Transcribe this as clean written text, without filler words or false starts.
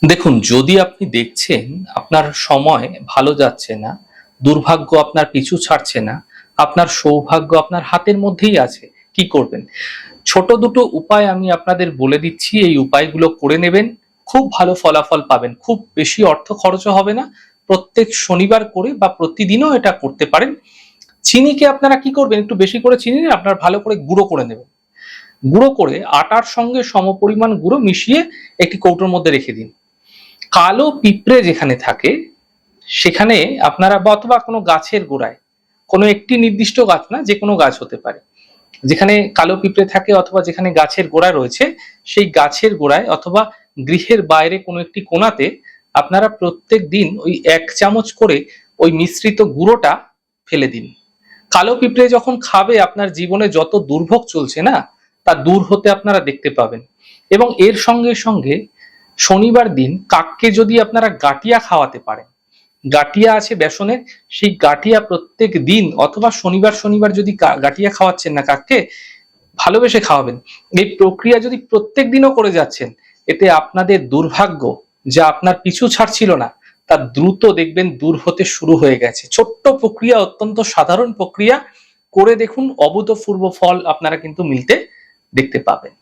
দেখুন, যদি আপনি দেখছেন আপনার সময় ভালো যাচ্ছে না, দুর্ভাগ্য আপনার পিছু ছাড়ছে না, আপনার সৌভাগ্য আপনার হাতের মধ্যেই আছে, কি করবেন? ছোট দুটো উপায় আমি আপনাদের বলে দিচ্ছি, এই উপায়গুলো করে নেবেন। খুব ভালো ফলাফল পাবেন। খুব বেশি অর্থ খরচও হবে না। প্রত্যেক শনিবার করে বা প্রতিদিনও এটা করতে পারেন। চিনিকে আপনারা কি করবেন? একটু বেশি করে চিনি নিয়ে আপনারা ভালো করে গুঁড়ো করে নেবেন। গুঁড়ো করে আটার সঙ্গে সমপরিমাণ গুঁড়ো মিশিয়ে একটি কৌটোর মধ্যে রেখে দিন। কালো পিঁপড়ে যেখানে থাকে সেখানে আপনারা বা অথবা কোনো গাছের গোড়ায়, কোনো একটি নির্দিষ্ট গাছ না, যে কোনো গাছ হতে পারে, যেখানে কালো পিঁপড়ে থাকে অথবা যেখানে গাছের গোড়া রয়েছে, সেই গাছের গোড়ায় অথবা গৃহের বাইরে কোনো একটি কোণাতে আপনারা প্রত্যেক দিন ওই 1 চামচ করে ওই মিশ্রিত গুঁড়োটা ফেলে দিন। কালো পিঁপড়ে যখন খাবে আপনার জীবনে যত দুর্ভোগ চলছে না, তা দূর হতে আপনারা দেখতে পাবেন। এবং এর সঙ্গে সঙ্গে শনিবার দিন কাককে যদি আপনারা গাঁটিয়া খাওয়াতে পারেন, গাঁটিয়া আছে বেসনের, সেই গাঁটিয়া প্রত্যেক দিন অথবা শনিবার শনিবার যদি গাঁটিয়া খাওয়াচ্ছেন না কাককে, ভালোবেসে খাওয়াবেন। এই প্রক্রিয়া যদি প্রত্যেক দিনও করে যাচ্ছেন, এতে আপনাদের দুর্ভাগ্য যা আপনার পিছু ছাড়ছিল না, তা দ্রুত দেখবেন দূর হতে শুরু হয়ে গেছে। ছোট্ট প্রক্রিয়া, অত্যন্ত সাধারণ প্রক্রিয়া, করে দেখুন, অভূতপূর্ব ফল আপনারা কিন্তু মিলতে দেখতে পাবেন।